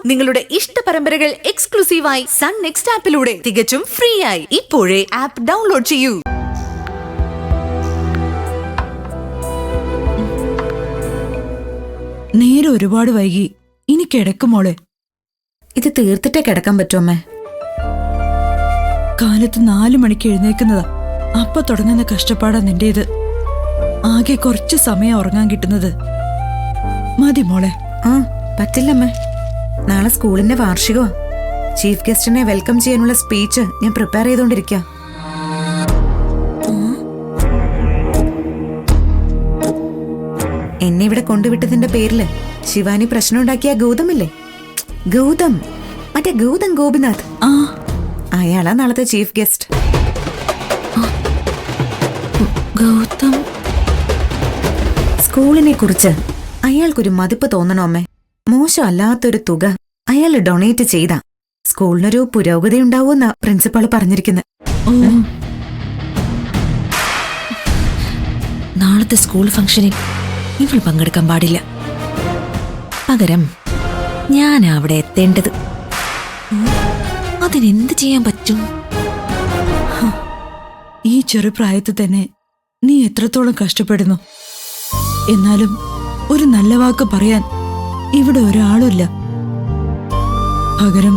നിങ്ങളുടെ ഇഷ്ട പരമ്പരകൾ എക്സ്ക്ലൂസീവായി സൺ നെക്സ്റ്റ് ആപ്പിലൂടെ തികച്ചും ഫ്രീ ആയി ഇപ്പോഴേ ആപ്പ് ഡൗൺലോഡ് ചെയ്യൂ. നേരെ ഒരുപാട് വൈകി, ഇനി കിടക്കും മോളെ. ഇത് തീർത്തിട്ടേ കിടക്കാൻ പറ്റുമേ. കാലത്ത് 4 മണിക്ക് എഴുന്നേക്കുന്നതാ. അപ്പൊ തുടങ്ങുന്ന കഷ്ടപ്പാടാ നിന്റേത്. ആകെ കുറച്ച് സമയം ഉറങ്ങാൻ കിട്ടുന്നത്. മതി മോളെ. ആ പറ്റില്ലമ്മേ. നാളെ സ്കൂളിന്റെ വാർഷികമാ. ചീഫ് ഗസ്റ്റിനെ വെൽക്കം ചെയ്യാനുള്ള സ്പീച്ച് ഞാൻ പ്രിപ്പയർ ചെയ്തോണ്ടിരിക്കാം. എന്നെ ഇവിടെ കൊണ്ടുവിട്ടതിന്റെ പേരില് ശിവാനി പ്രശ്നമുണ്ടാക്കിയ ഗൗതമില്ലേ, ഗൗതം, മറ്റേ ഗൗതം ഗോപിനാഥ്, അയാളാ നാളത്തെ ചീഫ് ഗസ്റ്റ്. ഗൗതം സ്കൂളിനെ കുറിച്ച് അയാൾക്കൊരു മതിപ്പ് തോന്നണോ അമ്മേ? മോശമല്ലാത്തൊരു തുക അയാൾ ഡൊണേറ്റ് ചെയ്ത സ്കൂളിനൊരു പുരോഗതി ഉണ്ടാവൂന്നാ പ്രിൻസിപ്പാള് പറഞ്ഞിരിക്കുന്നത്. നാളത്തെ സ്കൂൾ ഫംഗ്ഷനിൽ ഇവൾ പങ്കെടുക്കാൻ പാടില്ല. പകരം ഞാൻ അവിടെ എത്തേണ്ടത്. അതിനെന്ത് ചെയ്യാൻ പറ്റും? ഈ ചെറുപ്രായത്തിൽ തന്നെ നീ എത്രത്തോളം കഷ്ടപ്പെടുന്നു. എന്നാലും ഒരു നല്ല വാക്ക് പറയാൻ ഇവിടെ ഒരാളുമില്ല. പകരം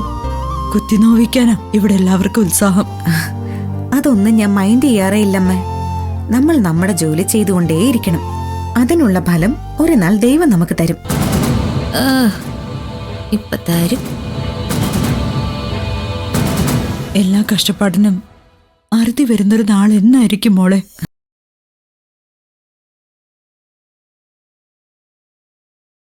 കുത്തിനോവിക്കാനാ ഇവിടെ എല്ലാവർക്കും ഉത്സാഹം. അതൊന്നും ഞാൻ മൈൻഡ് ചെയ്യാറേ ഇല്ലമ്മേ. നമ്മൾ നമ്മുടെ ജോലി ചെയ്തുകൊണ്ടേയിരിക്കണം. അതിനുള്ള ഫലം ഒരു നാൾ ദൈവം നമുക്ക് തരും. ഇപ്പൊ തരും. എല്ലാ കഷ്ടപ്പാടിനും അറുതി വരുന്നൊരു നാൾ എന്നായിരിക്കും മോളെ?